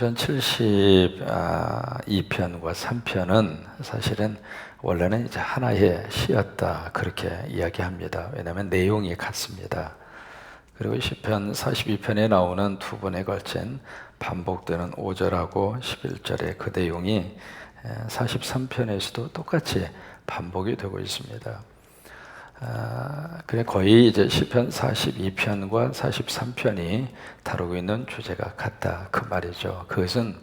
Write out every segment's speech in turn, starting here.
시편 72편과 3편은 사실은 원래는 이제 하나의 시였다 그렇게 이야기합니다. 왜냐하면 내용이 같습니다. 그리고 시편 42편에 나오는 두 번에 걸친 반복되는 5절하고 11절의 그 내용이 43편에서도 똑같이 반복이 되고 있습니다. 그래 거의 이제 시편 42편과 43편이 다루고 있는 주제가 같다 그 말이죠. 그것은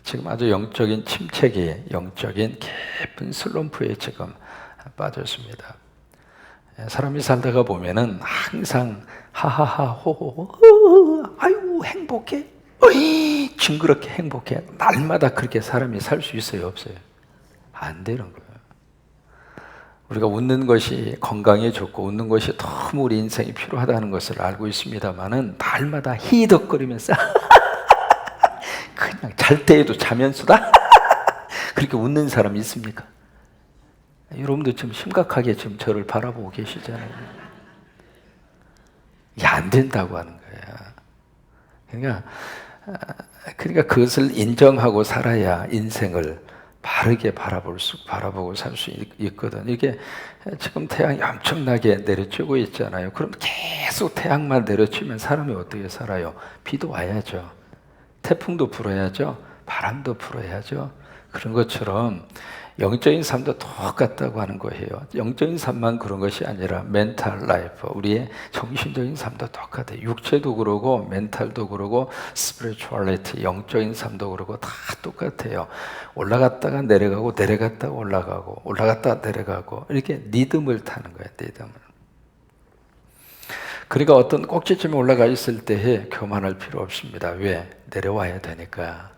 지금 아주 영적인 침체기, 영적인 깊은 슬럼프에 지금 빠졌습니다. 사람이 살다가 보면은 항상 하하하 호호호 아유 행복해 어이 징그럽게 행복해 날마다 그렇게 사람이 살 수 있어요 없어요? 안 되는 거예요. 우리가 웃는 것이 건강에 좋고 웃는 것이 너무 우리 인생이 필요하다는 것을 알고 있습니다만은 날마다 히덕거리면서 그냥 잘 때에도 자면서도 그렇게 웃는 사람이 있습니까? 여러분도 지금 심각하게 지금 저를 바라보고 계시잖아요. 이게 안 된다고 하는 거야. 그러니까 그것을 인정하고 살아야 인생을 바르게 바라보고 살 수 있거든. 이게 지금 태양이 엄청나게 내려치고 있잖아요. 그럼 계속 태양만 내려치면 사람이 어떻게 살아요? 비도 와야죠. 태풍도 불어야죠. 바람도 불어야죠. 그런 것처럼 영적인 삶도 똑같다고 하는 거예요. 영적인 삶만 그런 것이 아니라 멘탈 라이프, 우리의 정신적인 삶도 똑같아요. 육체도 그러고 멘탈도 그러고 스피리추얼리티, 영적인 삶도 그러고 다 똑같아요. 올라갔다가 내려가고 내려갔다가 올라가고 올라갔다가 내려가고 이렇게 리듬을 타는 거예요. 리듬을. 그러니까 어떤 꼭지점에 올라가 있을 때에 교만할 필요 없습니다. 왜? 내려와야 되니까.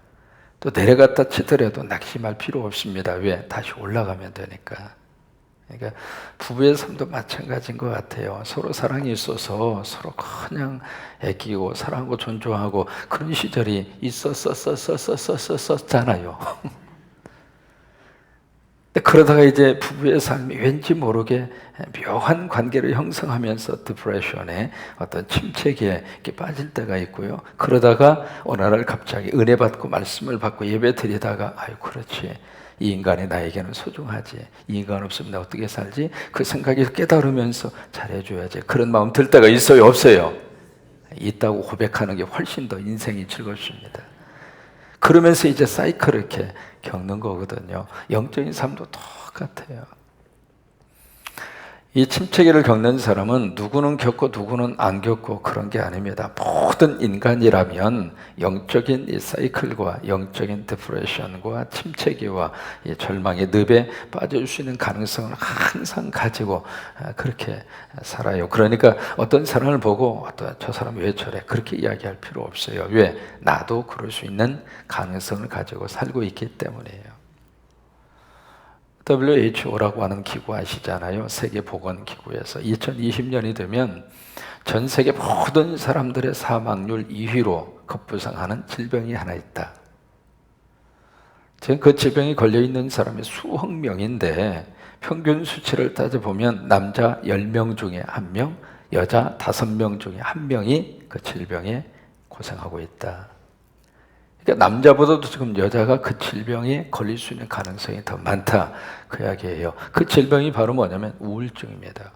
또 내려갔다 치더라도 낙심할 필요 없습니다. 왜? 다시 올라가면 되니까. 그러니까 부부의 삶도 마찬가지인 것 같아요. 서로 사랑이 있어서 서로 그냥 애끼고 사랑하고 존중하고 그런 시절이 있었잖아요. 그러다가 이제 부부의 삶이 왠지 모르게 묘한 관계를 형성하면서 디프레션에 어떤 침체기에 이렇게 빠질 때가 있고요. 그러다가 어느 날 갑자기 은혜 받고 말씀을 받고 예배 드리다가 아유 그렇지. 이 인간이 나에게는 소중하지. 이 인간 없으면 나 어떻게 살지? 그 생각이 깨달으면서 잘해줘야지. 그런 마음 들 때가 있어요? 없어요? 있다고 고백하는 게 훨씬 더 인생이 즐겁습니다. 그러면서 이제 사이클을 이렇게 겪는 거거든요. 영적인 삶도 똑같아요. 이 침체기를 겪는 사람은 누구는 겪고 누구는 안 겪고 그런 게 아닙니다. 모든 인간이라면 영적인 이 사이클과 영적인 디프레션과 침체기와 이 절망의 늪에 빠질 수 있는 가능성을 항상 가지고 그렇게 살아요. 그러니까 어떤 사람을 보고 저 사람 왜 저래 그렇게 이야기할 필요 없어요. 왜? 나도 그럴 수 있는 가능성을 가지고 살고 있기 때문이에요. WHO라고 하는 기구 아시잖아요. 세계보건기구에서 2020년이 되면 전 세계 모든 사람들의 사망률 2위로 급부상하는 질병이 하나 있다. 지금 그 질병이 걸려있는 사람이 수억 명인데 평균 수치를 따져보면 남자 10명 중에 1명, 여자 5명 중에 1명이 그 질병에 고생하고 있다. 그러니까 남자보다도 지금 여자가 그 질병에 걸릴 수 있는 가능성이 더 많다 그 이야기예요. 그 질병이 바로 뭐냐면 우울증입니다.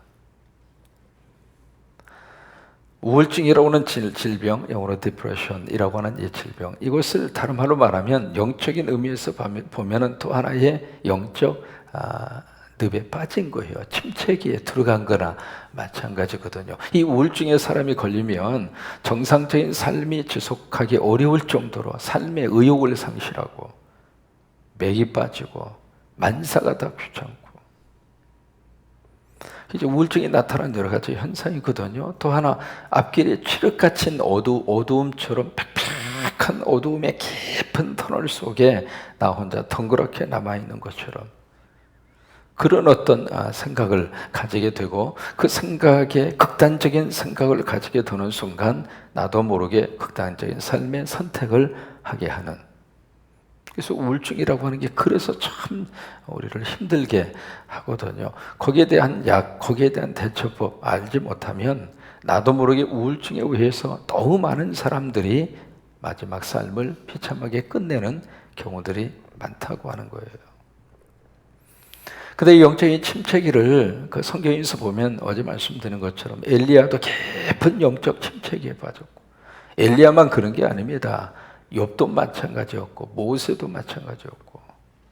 우울증이라고 하는 질병, 영어로 디프레션이라고 하는 이 질병, 이것을 다른 말로 말하면 영적인 의미에서 보면은 또 하나의 영적 늪에 빠진 거예요. 침체기에 들어간 거나 마찬가지거든요. 이 우울증에 사람이 걸리면 정상적인 삶이 지속하기 어려울 정도로 삶의 의욕을 상실하고 맥이 빠지고 만사가 다 귀찮고 이제 우울증이 나타나는 여러 가지 현상이거든요. 또 하나 앞길에 칠흑같은 어두움처럼 빽빽한 어두움의 깊은 터널 속에 나 혼자 덩그렇게 남아있는 것처럼 그런 어떤 생각을 가지게 되고 그 생각에 극단적인 생각을 가지게 되는 순간 나도 모르게 극단적인 삶의 선택을 하게 하는 그래서 우울증이라고 하는 게 그래서 참 우리를 힘들게 하거든요. 거기에 대한 약, 거기에 대한 대처법 알지 못하면 나도 모르게 우울증에 의해서 너무 많은 사람들이 마지막 삶을 비참하게 끝내는 경우들이 많다고 하는 거예요. 근데 영적인 침체기를 그 성경에서 보면 어제 말씀드린 것처럼 엘리야도 깊은 영적 침체기에 빠졌고, 엘리야만 그런 게 아닙니다. 욥도 마찬가지였고 모세도 마찬가지였고,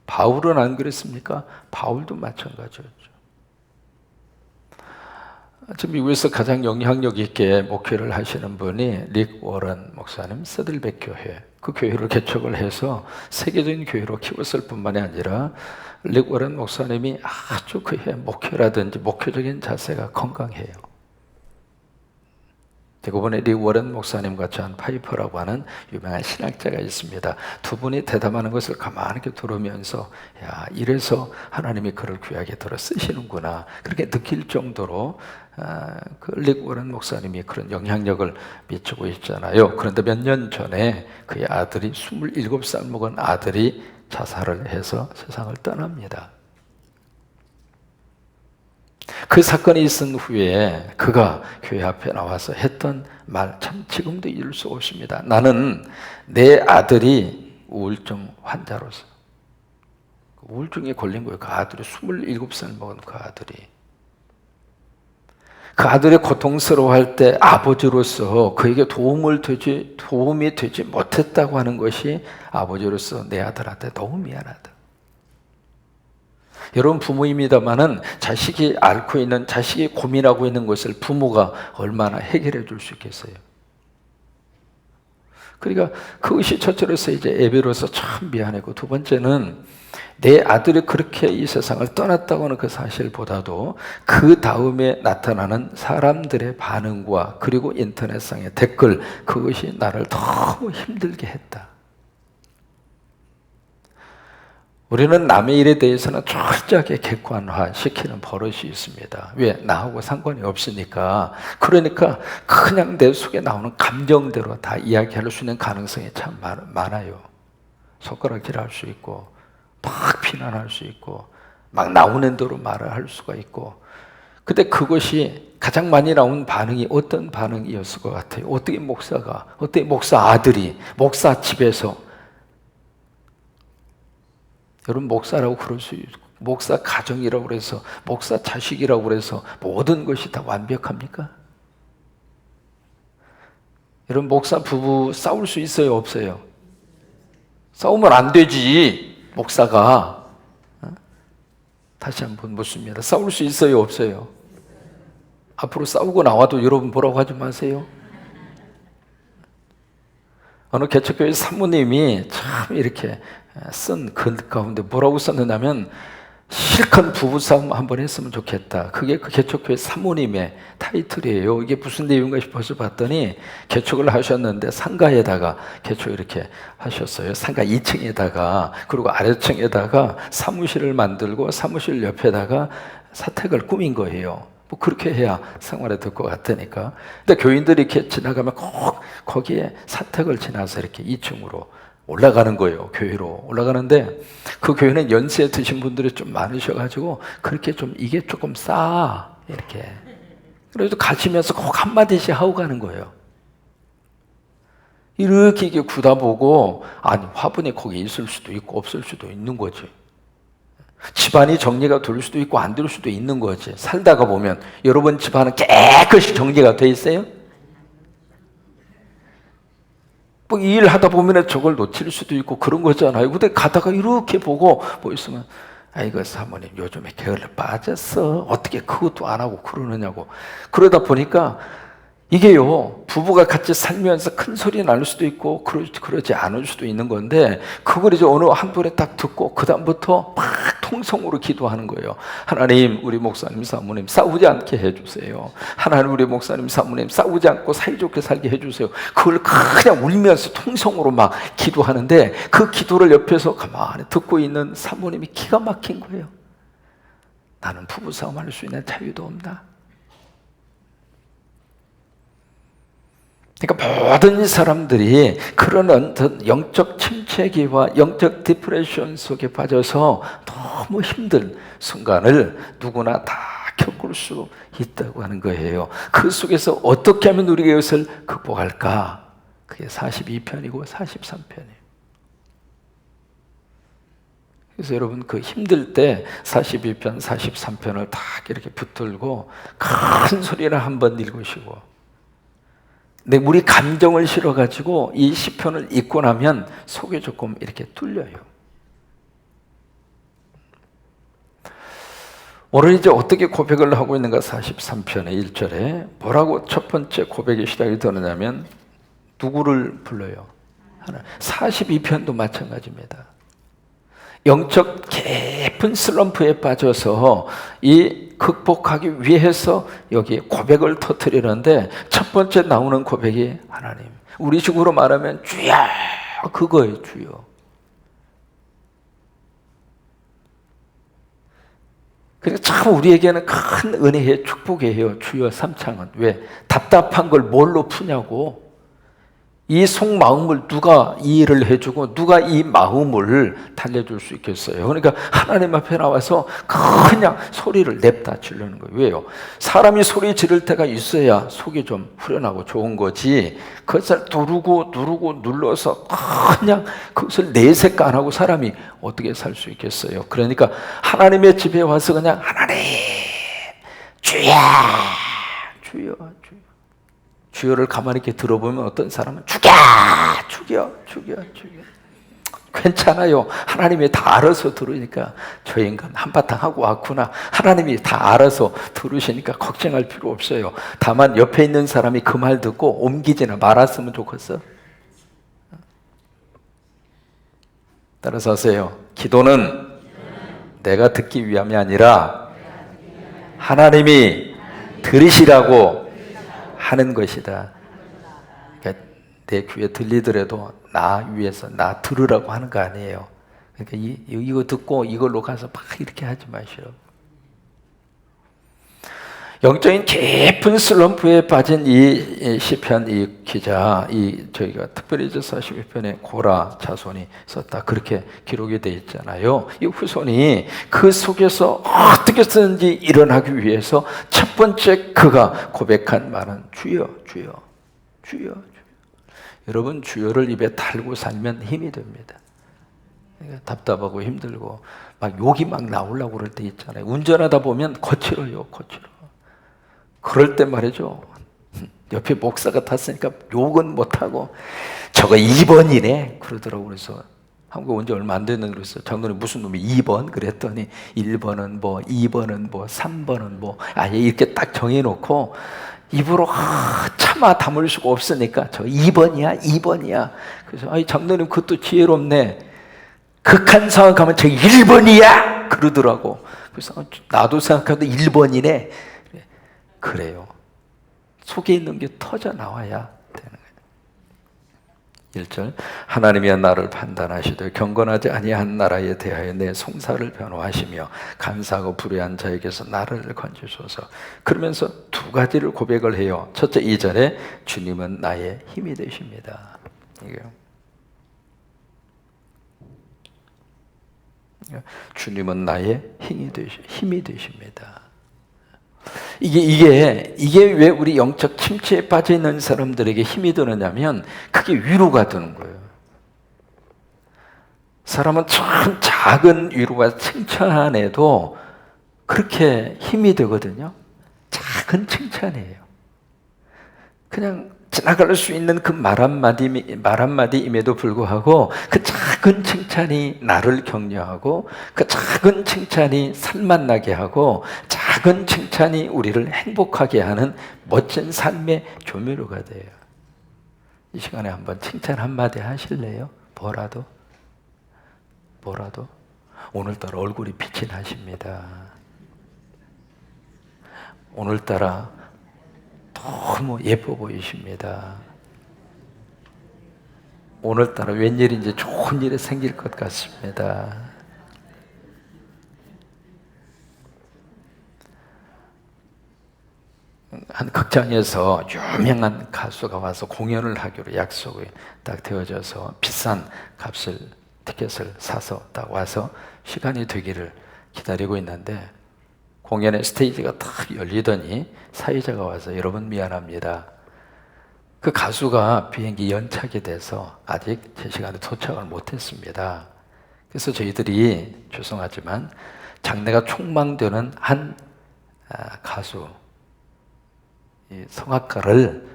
바울은 안 그랬습니까? 바울도 마찬가지였죠. 지금 미국에서 가장 영향력 있게 목회를 하시는 분이 릭 워런 목사님, 세들백 교회, 그 교회를 개척을 해서 세계적인 교회로 키웠을 뿐만이 아니라 릭 워런 목사님이 아주 그의 목회라든지 목회적인 자세가 건강해요. 대부분의 릭 워런 목사님과 존 파이퍼라고 하는 유명한 신학자가 있습니다. 두 분이 대담하는 것을 가만히 들으면서, 야, 이래서 하나님이 그를 귀하게 들어 쓰시는구나, 그렇게 느낄 정도로 그 릭 워런 목사님이 그런 영향력을 미치고 있잖아요. 그런데 몇 년 전에 그의 아들이 27살 먹은 아들이 자살을 해서 세상을 떠납니다. 그 사건이 있은 후에 그가 교회 앞에 나와서 했던 말, 참 지금도 잊을 수 없습니다. 나는 내 아들이 우울증 환자로서, 우울증에 걸린 거예요. 그 아들이 27살 먹은 그 아들이. 그 아들이 고통스러워할 때 아버지로서 그에게 도움이 되지 못했다고 하는 것이 아버지로서 내 아들한테 너무 미안하다. 여러분, 부모입니다마는 자식이 앓고 있는, 자식이 고민하고 있는 것을 부모가 얼마나 해결해 줄 수 있겠어요? 그러니까 그것이 첫째로서 이제 애비로서 참 미안하고, 두 번째는 내 아들이 그렇게 이 세상을 떠났다고 하는 그 사실보다도 그 다음에 나타나는 사람들의 반응과 그리고 인터넷상의 댓글, 그것이 나를 너무 힘들게 했다. 우리는 남의 일에 대해서는 철저하게 객관화시키는 버릇이 있습니다. 왜? 나하고 상관이 없으니까. 그러니까 그냥 내 속에 나오는 감정대로 다 이야기할 수 있는 가능성이 참 많아요. 손가락질할 수 있고, 막 비난할 수 있고, 막 나오는 대로 말을 할 수가 있고. 근데 그것이 가장 많이 나온 반응이 어떤 반응이었을 것 같아요? 어떻게 목사 아들이 목사 집에서, 여러분, 목사라고 그럴 수 있고, 목사 가정이라고 그래서, 목사 자식이라고 그래서 모든 것이 다 완벽합니까? 여러분, 목사 부부 싸울 수 있어요, 없어요? 싸우면 안 되지, 목사가. 다시 한번 묻습니다. 싸울 수 있어요, 없어요? 앞으로 싸우고 나와도 여러분 뭐라고 하지 마세요. 어느 개척교회 사모님이 참 이렇게 쓴 글 가운데 뭐라고 썼느냐면, 실컷 부부싸움 한번 했으면 좋겠다. 그게 그 개척교회 사모님의 타이틀이에요. 이게 무슨 내용인가 싶어서 봤더니, 개척을 하셨는데 상가에다가 개척 이렇게 하셨어요. 상가 2층에다가, 그리고 아래층에다가 사무실을 만들고 사무실 옆에다가 사택을 꾸민 거예요. 뭐 그렇게 해야 생활에 될 것 같으니까. 근데 교인들이 이렇게 지나가면 꼭 거기에 사택을 지나서 이렇게 2층으로 올라가는 거예요. 교회로 올라가는데, 그 교회는 연세 드신 분들이 좀 많으셔가지고 그렇게 좀 이게 조금 싸, 이렇게. 그래도 가시면서 꼭 한마디씩 하고 가는 거예요. 이렇게 이게 굳어보고, 아니, 화분이 거기 있을 수도 있고 없을 수도 있는 거지. 집안이 정리가 될 수도 있고 안 될 수도 있는 거지. 살다가 보면 여러분 집안은 깨끗이 정리가 돼 있어요? 뭐 일하다 보면 저걸 놓칠 수도 있고 그런 거잖아요. 근데 가다가 이렇게 보고 뭐 있으면, 아이고 사모님 요즘에 게을러 빠졌어, 어떻게 그것도 안 하고 그러느냐고. 그러다 보니까 이게요, 부부가 같이 살면서 큰 소리 날 수도 있고 그러지 않을 수도 있는 건데, 그걸 이제 어느 한 번에 딱 듣고 그 다음부터 막 통성으로 기도하는 거예요. 하나님, 우리 목사님 사모님 싸우지 않게 해주세요. 하나님, 우리 목사님 사모님 싸우지 않고 사이좋게 살게 해주세요. 그걸 그냥 울면서 통성으로 막 기도하는데, 그 기도를 옆에서 가만히 듣고 있는 사모님이 기가 막힌 거예요. 나는 부부싸움 할 수 있는 자유도 없나? 그러니까 모든 사람들이 그런 어떤 영적 침체기와 영적 디프레션 속에 빠져서 너무 힘든 순간을 누구나 다 겪을 수 있다고 하는 거예요. 그 속에서 어떻게 하면 우리가 이것을 극복할까? 그게 42편이고 43편이에요. 그래서 여러분 그 힘들 때 42편, 43편을 딱 이렇게 붙들고 큰 소리를 한번 읽으시고, 근데 우리 감정을 실어가지고 이 시편을 읽고 나면 속이 조금 이렇게 뚫려요. 오늘 이제 어떻게 고백을 하고 있는가? 43편의 1절에 뭐라고 첫 번째 고백이 시작이 되느냐면 누구를 불러요? 하나. 42편도 마찬가지입니다. 영적 깊은 슬럼프에 빠져서 이 극복하기 위해서 여기 고백을 터뜨리는데 첫 번째 나오는 고백이 하나님. 우리 식으로 말하면 주여, 그거예요. 주여. 그러니까 참 우리에게는 큰 은혜의 축복이에요. 주여 삼창은. 왜? 답답한 걸 뭘로 푸냐고. 이 속마음을 누가 이해를 해주고 누가 이 마음을 달래줄 수 있겠어요. 그러니까 하나님 앞에 나와서 그냥 소리를 냅다 지르는 거예요. 왜요? 사람이 소리 지를 때가 있어야 속이 좀 후련하고 좋은 거지, 그것을 누르고 눌러서 그냥 그것을 내색 안 하고 사람이 어떻게 살 수 있겠어요? 그러니까 하나님의 집에 와서 그냥 하나님 주여 주여 주여, 주여를 가만히 이렇게 들어보면 어떤 사람은 죽여 괜찮아요. 하나님이 다 알아서 들으니까 저 인간 한바탕 하고 왔구나. 하나님이 다 알아서 들으시니까 걱정할 필요 없어요. 다만 옆에 있는 사람이 그 말 듣고 옮기지나 말았으면 좋겠어. 따라서 하세요. 기도는 내가 듣기 위함이 아니라 하나님이 들으시라고 하는 것이다. 그러니까 내 귀에 들리더라도 나 위해서 나 들으라고 하는 거 아니에요. 그러니까 이거 듣고 이걸로 가서 막 이렇게 하지 마시오. 영적인 깊은 슬럼프에 빠진 이 시편 이 기자, 저희가 특별히 42편에 고라 자손이 썼다, 그렇게 기록이 되어 있잖아요. 이 후손이 그 속에서 어떻게 쓰는지 일어나기 위해서 첫 번째 그가 고백한 말은 주여, 주여, 주여, 주여. 여러분, 주여를 입에 달고 살면 힘이 됩니다. 그러니까 답답하고 힘들고 막 욕이 막 나오려고 그럴 때 있잖아요. 운전하다 보면 거칠어요. 그럴 때 말이죠, 옆에 목사가 탔으니까 욕은 못하고 저거 2번이네 그러더라고. 그래서 한국 온 지 얼마 안 됐는데 그래서 장로님 무슨 놈이 2번? 그랬더니 1번은 뭐 2번은 뭐 3번은 뭐 아예 이렇게 딱 정해놓고 입으로 차마 담을 수가 없으니까 저 2번이야. 그래서 아이 장로님 그것도 지혜롭네. 극한 상황 가면 저 1번이야 그러더라고. 그래서 나도 생각해도 1번이네. 그래요. 속에 있는 게 터져 나와야 되는 거예요. 1절, 하나님이 나를 판단하시되 경건하지 아니한 나라에 대하여 내 송사를 변호하시며 감사하고 불의한 자에게서 나를 건지소서. 그러면서 두 가지를 고백을 해요. 첫째 2절에 주님은 나의 힘이 되십니다. 이게요. 주님은 나의 힘이 되십니다. 이게 왜 우리 영적 침체에 빠져 있는 사람들에게 힘이 드느냐면 그게 위로가 되는 거예요. 사람은 참 작은 위로와 칭찬에도 그렇게 힘이 되거든요. 작은 칭찬이에요. 그냥 지나갈 수 있는 그 말 한마디임에도 불구하고 그 작은 칭찬이 나를 격려하고 그 작은 칭찬이 살맛나게 하고 작은 칭찬이 우리를 행복하게 하는 멋진 삶의 조미료가 돼요. 이 시간에 한번 칭찬 한마디 하실래요? 뭐라도? 오늘따라 얼굴이 빛이 나십니다. 오늘따라 너무 예뻐 보이십니다. 오늘따라 웬일인지 좋은 일이 생길 것 같습니다. 한 극장에서 유명한 가수가 와서 공연을 하기로 약속이 딱 되어져서 비싼 티켓을 사서 딱 와서 시간이 되기를 기다리고 있는데 공연의 스테이지가 딱 열리더니 사회자가 와서 여러분 미안합니다. 그 가수가 비행기 연착이 돼서 아직 제 시간에 도착을 못했습니다. 그래서 저희들이 죄송하지만 장래가 촉망되는 한 가수, 이 성악가를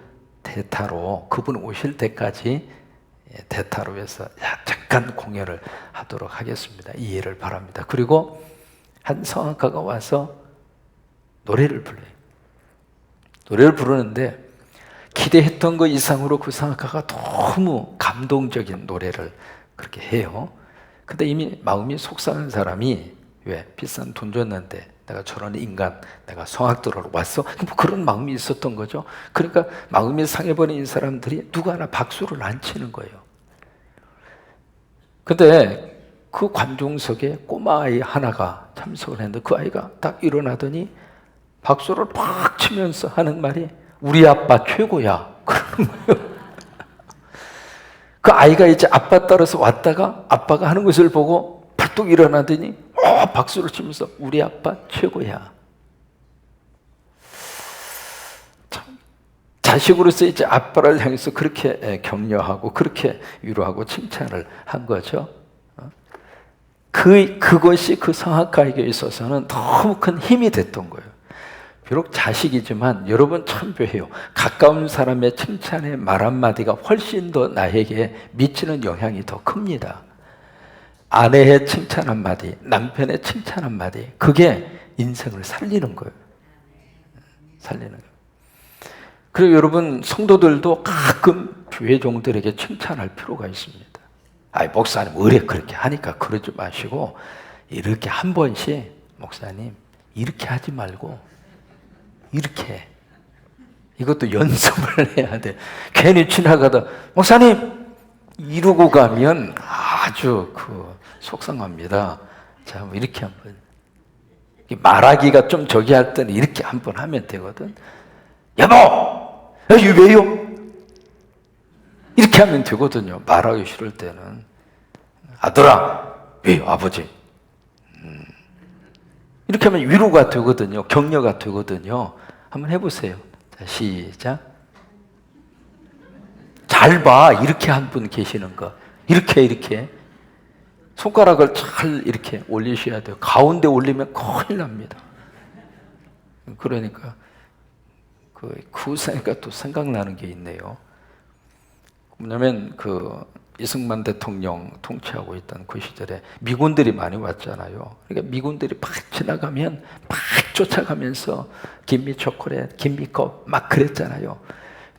대타로 그분 오실 때까지 대타로 해서 잠깐 공연을 하도록 하겠습니다. 이해를 바랍니다. 그리고 한 성악가가 와서 노래를 불러요. 노래를 부르는데 기대했던 것 이상으로 그 성악가가 너무 감동적인 노래를 그렇게 해요. 근데 이미 마음이 속상한 사람이 왜? 비싼 돈 줬는데 내가 저런 인간, 내가 성악 들으러 왔어? 뭐 그런 마음이 있었던 거죠. 그러니까 마음이 상해버린 사람들이 누가 하나 박수를 안 치는 거예요. 근데 그 관중석에 꼬마아이 하나가 참석을 했는데 그 아이가 딱 일어나더니 박수를 팍 치면서 하는 말이 우리 아빠 최고야. 그러는 거예요. 그 아이가 이제 아빠 따라서 왔다가 아빠가 하는 것을 보고 벌떡 일어나더니 박수를 치면서 우리 아빠 최고야. 참, 자식으로서 이제 아빠를 향해서 그렇게 격려하고 그렇게 위로하고 칭찬을 한 거죠. 그것이 그 성악가에게 있어서는 너무 큰 힘이 됐던 거예요. 비록 자식이지만 여러분 참조해요. 가까운 사람의 칭찬의 말 한마디가 훨씬 더 나에게 미치는 영향이 더 큽니다. 아내의 칭찬 한마디, 남편의 칭찬 한마디, 그게 인생을 살리는 거예요. 살리는 거예요. 그리고 여러분 성도들도 가끔 교회 종들에게 칭찬할 필요가 있습니다. 아이 목사님 의뢰 그렇게 하니까 그러지 마시고 이렇게 한 번씩 목사님 이렇게 하지 말고 이렇게 이것도 연습을 해야 돼. 괜히 지나가다 목사님 이러고 가면 아주 속상합니다. 자, 뭐 이렇게 한번 말하기가 좀 저기 할 때는 이렇게 한번 하면 되거든. 여보, 왜요? 이렇게 하면 되거든요. 말하기 싫을 때는 아들아, 왜요, 아버지? 이렇게 하면 위로가 되거든요. 격려가 되거든요. 한번 해보세요. 자, 시작. 잘 봐. 이렇게 한 분 계시는 거. 이렇게. 손가락을 잘 이렇게 올리셔야 돼요. 가운데 올리면 큰일 납니다. 그러니까 그 생각 또 생각나는 게 있네요. 뭐냐면 이승만 대통령 통치하고 있던 그 시절에 미군들이 많이 왔잖아요. 그러니까 미군들이 막 지나가면 막 쫓아가면서 김미 초콜릿, 김미 컵 막 그랬잖아요.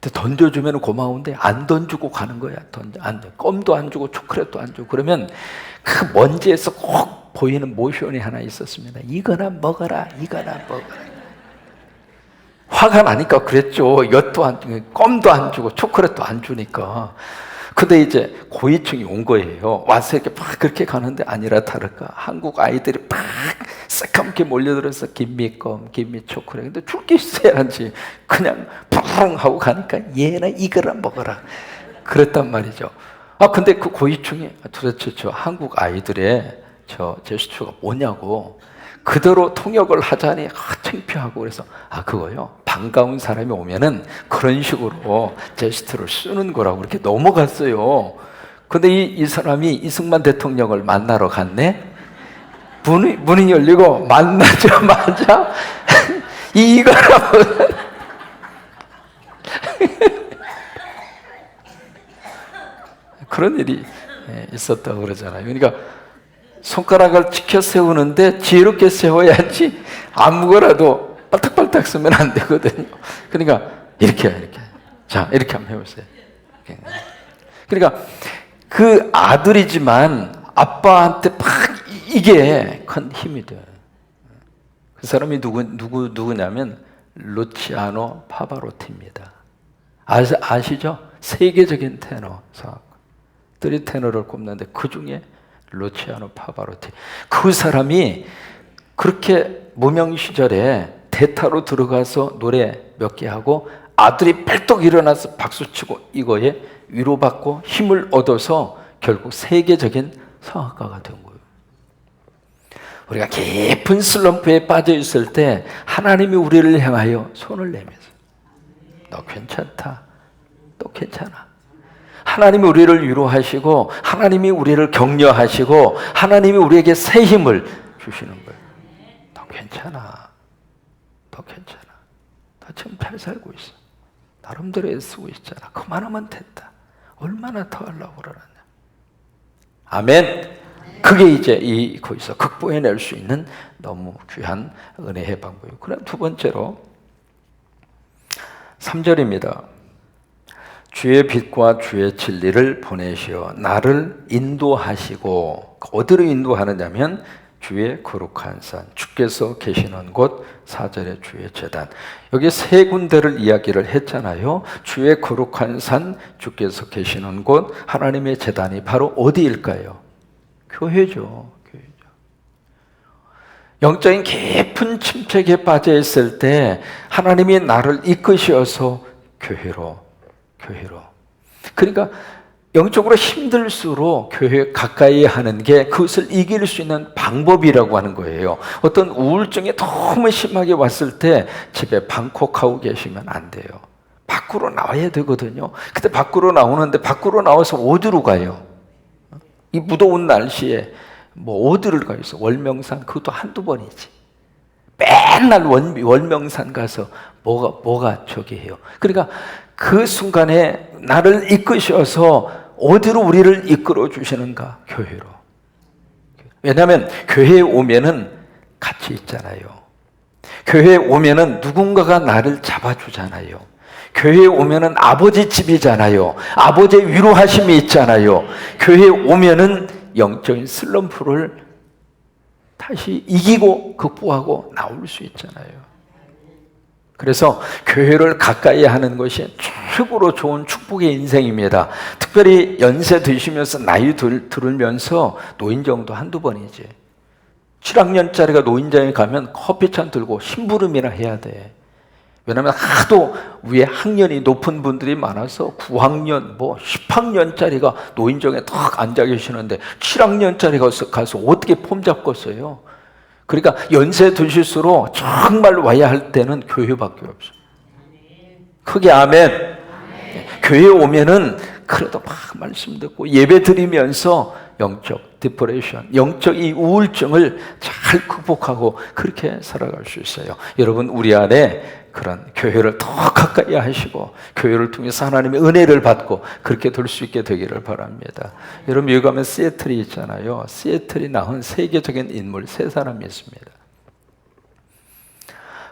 근데 던져주면 고마운데 안 던지고 가는 거야. 껌도 안 주고 초콜릿도 안 주고 그러면 그 먼지에서 꼭 보이는 모션이 하나 있었습니다. 이거나 먹어라, 이거나 먹어라. 화가 나니까 그랬죠. 엿도 안 주고 껌도 안 주고 초콜릿도 안 주니까. 근데 이제 고위층이 온 거예요. 와서 이렇게 막 그렇게 가는데 아니라 다를까 한국 아이들이 막 새까맣게 몰려들어서 김미껌, 김미초콜릿. 근데 줄 게 있어야지. 그냥 푸릉 하고 가니까 얘나 이거라 먹어라. 그랬단 말이죠. 근데 그 고위층이 도대체 저 한국 아이들의 저 제스처가 뭐냐고 그대로 통역을 하자니 창피하고 그래서 그거요. 반가운 사람이 오면은 그런 식으로 제스처를 쓰는 거라고 이렇게 넘어갔어요. 근데 이 사람이 이승만 대통령을 만나러 갔네. 문이 열리고 만나자마자 이거라고 그런 일이 있었다고 그러잖아요. 그러니까 손가락을 치켜 세우는데 지혜롭게 세워야지 아무거라도 빨딱빨딱 쓰면 안 되거든요. 그러니까 이렇게. 자, 이렇게 한번 해보세요. 그러니까 그 아들이지만 아빠한테 막 이게 큰 힘이 돼요. 그 사람이 누구냐면 루치아노 파바로티입니다. 아시죠? 세계적인 테너, 쓰리 테너를 꼽는데 그 중에 루치아노 파바로티. 그 사람이 그렇게 무명 시절에 대타로 들어가서 노래 몇 개 하고 아들이 벌떡 일어나서 박수치고 이거에 위로받고 힘을 얻어서 결국 세계적인 성악가가 된 거예요. 우리가 깊은 슬럼프에 빠져 있을 때 하나님이 우리를 향하여 손을 내면서 너 괜찮다. 또 괜찮아. 하나님이 우리를 위로하시고 하나님이 우리를 격려하시고 하나님이 우리에게 새 힘을 주시는 거예요. 더 괜찮아. 더 괜찮아. 나 지금 잘 살고 있어. 나름대로 애쓰고 있잖아. 그만하면 됐다. 얼마나 더 하려고 그러느냐. 아멘. 그게 이제 거기서 극복해낼 수 있는 너무 귀한 은혜의 방법이고. 그럼 두 번째로 3절입니다. 주의 빛과 주의 진리를 보내시어 나를 인도하시고, 어디로 인도하느냐면 주의 거룩한 산, 주께서 계시는 곳, 4절의 주의 제단. 여기 세 군데를 이야기를 했잖아요. 주의 거룩한 산, 주께서 계시는 곳, 하나님의 제단이 바로 어디일까요? 교회죠. 교회죠. 영적인 깊은 침체기에 빠져 있을 때 하나님이 나를 이끄셔서 교회로. 그러니까 영적으로 힘들수록 교회에 가까이 하는 게 그것을 이길 수 있는 방법이라고 하는 거예요. 어떤 우울증이 너무 심하게 왔을 때 집에 방콕하고 계시면 안 돼요. 밖으로 나와야 되거든요. 근데 밖으로 나오는데 밖으로 나와서 어디로 가요? 이 무더운 날씨에 뭐 어디를 가겠어? 월명산 그것도 한두 번이지. 맨날 월명산 가서 뭐가 저기 해요. 그러니까 그 순간에 나를 이끄셔서 어디로 우리를 이끌어 주시는가? 교회로. 왜냐하면 교회에 오면은 같이 있잖아요. 교회에 오면은 누군가가 나를 잡아주잖아요. 교회에 오면은 아버지 집이잖아요. 아버지의 위로하심이 있잖아요. 교회에 오면은 영적인 슬럼프를 다시 이기고 극복하고 나올 수 있잖아요. 그래서 교회를 가까이 하는 것이 최고로 좋은 축복의 인생입니다. 특별히 연세 드시면서 나이 들으면서 노인정도 한두 번이지. 7학년짜리가 노인정에 가면 커피잔 들고 심부름이나 해야 돼. 왜냐하면 하도 위에 학년이 높은 분들이 많아서 9학년, 10학년짜리가 노인정에 딱 앉아 계시는데 7학년짜리가 가서 어떻게 폼 잡겠어요? 그러니까 연세 드실수록 정말 와야 할 때는 교회밖에 없어요. 크게 아멘. 교회에 오면은 그래도 막 말씀 듣고 예배 드리면서 영적 디프레션, 영적 이 우울증을 잘 극복하고 그렇게 살아갈 수 있어요. 여러분, 우리 안에 그런 교회를 더 가까이 하시고 교회를 통해서 하나님의 은혜를 받고 그렇게 될 수 있게 되기를 바랍니다. 여러분, 여기 가면 시애틀이 있잖아요. 시애틀이 낳은 세계적인 인물 세 사람이 있습니다.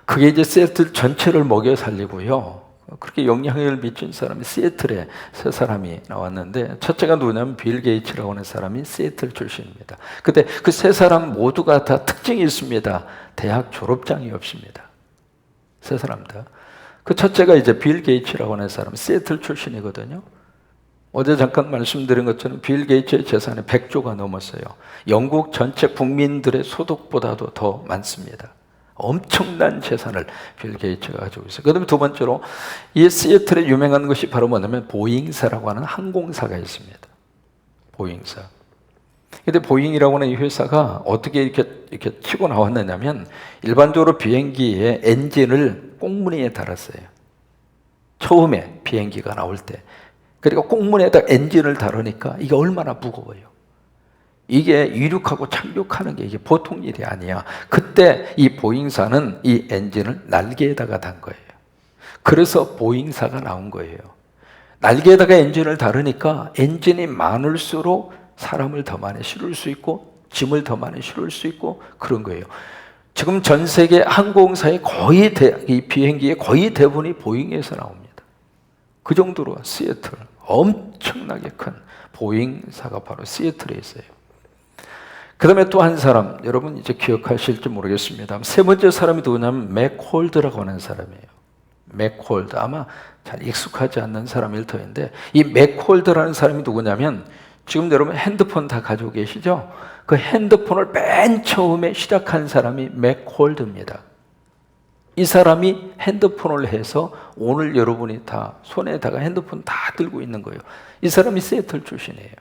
그게 이제 시애틀 전체를 먹여 살리고요. 그렇게 영향력을 미친 사람이 시애틀에 세 사람이 나왔는데, 첫째가 누구냐면 빌 게이츠라고 하는 사람이 시애틀 출신입니다. 근데 그 세 사람 모두가 다 특징이 있습니다. 대학 졸업장이 없습니다. 세 사람 다. 그 첫째가 이제 빌 게이츠라고 하는 사람, 시애틀 출신이거든요. 어제 잠깐 말씀드린 것처럼 빌 게이츠의 재산이 100조가 넘었어요. 영국 전체 국민들의 소득보다도 더 많습니다. 엄청난 재산을 빌 게이츠가 가지고 있어요. 그 다음에 두 번째로 이 시애틀에 유명한 것이 바로 뭐냐면 보잉사라고 하는 항공사가 있습니다. 보잉사. 근데 보잉이라고 하는 이 회사가 어떻게 이렇게 치고 나왔느냐면, 일반적으로 비행기의 엔진을 꽁무니에 달았어요. 처음에 비행기가 나올 때. 그러니까 꽁무니에다 엔진을 달으니까 이게 얼마나 무거워요. 이게 이륙하고 착륙하는 게 이게 보통 일이 아니야. 그때 이 보잉사는 이 엔진을 날개에다가 단 거예요. 그래서 보잉사가 나온 거예요. 날개에다가 엔진을 달으니까 엔진이 많을수록 사람을 더 많이 실을 수 있고 짐을 더 많이 실을 수 있고 그런 거예요. 지금 전 세계 항공사의 이 비행기의 거의 대부분이 보잉에서 나옵니다. 그 정도로 시애틀, 엄청나게 큰 보잉사가 바로 시애틀에 있어요. 그 다음에 또 한 사람, 여러분 이제 기억하실지 모르겠습니다. 세 번째 사람이 누구냐면 맥홀드라고 하는 사람이에요. 맥홀드, 아마 잘 익숙하지 않는 사람일 터인데, 이 맥홀드라는 사람이 누구냐면, 지금 여러분 핸드폰 다 가지고 계시죠? 그 핸드폰을 맨 처음에 시작한 사람이 맥홀드입니다. 이 사람이 핸드폰을 해서 오늘 여러분이 다 손에다가 핸드폰 다 들고 있는 거예요. 이 사람이 시애틀 출신이에요.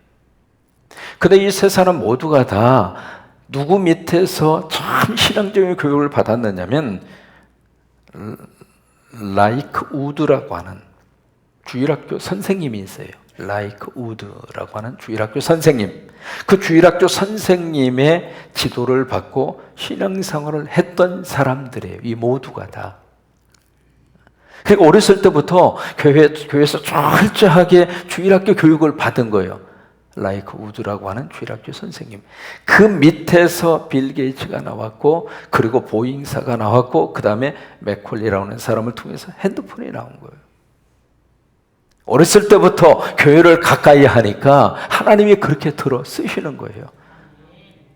근데 이 세 사람 모두가 다 누구 밑에서 참 신앙적인 교육을 받았느냐면, 라이크 우드라고 하는 주일학교 선생님이 있어요. 라이크 우드라고 하는 주일학교 선생님. 그 주일학교 선생님의 지도를 받고 신앙생활을 했던 사람들이에요. 이 모두가 다. 그러니까 어렸을 때부터 교회에서 철저하게 주일학교 교육을 받은 거예요. 라이크 우드라고 하는 주일학교 선생님. 그 밑에서 빌 게이츠가 나왔고, 그리고 보잉사가 나왔고, 그 다음에 맥콜리라고 하는 사람을 통해서 핸드폰이 나온 거예요. 어렸을 때부터 교회를 가까이 하니까 하나님이 그렇게 들어 쓰시는 거예요.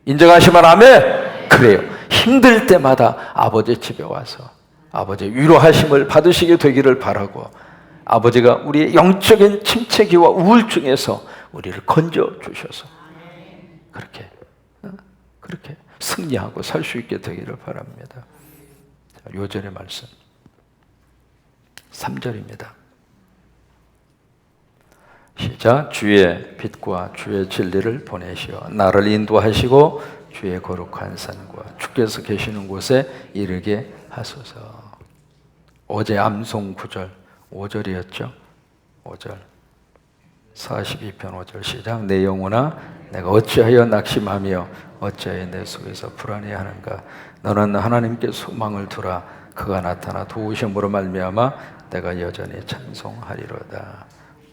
인정하시면 아멘? 그래요. 힘들 때마다 아버지 집에 와서 아버지의 위로하심을 받으시게 되기를 바라고, 아버지가 우리의 영적인 침체기와 우울증에서 우리를 건져 주셔서 그렇게 승리하고 살 수 있게 되기를 바랍니다. 요절의 말씀 3절입니다. 시작. 주의 빛과 주의 진리를 보내시어 나를 인도하시고 주의 거룩한 산과 주께서 계시는 곳에 이르게 하소서. 어제 암송 9절 5절이었죠. 5절 42편 5절 시작. 내 영혼아 내가 어찌하여 낙심하며 어찌하여 내 속에서 불안해하는가. 너는 하나님께 소망을 두라. 그가 나타나 도우심으로 말미암아 내가 여전히 찬송하리로다.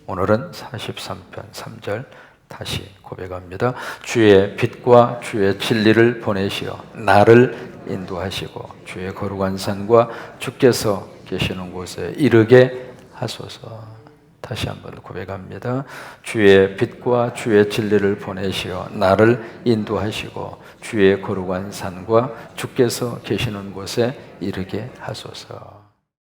오늘은 43편 3절 다시 고백합니다. 주의 빛과 주의 진리를 보내시어 나를 인도하시고 주의 거룩한 산과 주께서 계시는 곳에 이르게 하소서. 다시 한번 고백합니다. 주의 빛과 주의 진리를 보내시어 나를 인도하시고 주의 거룩한 산과 주께서 계시는 곳에 이르게 하소서.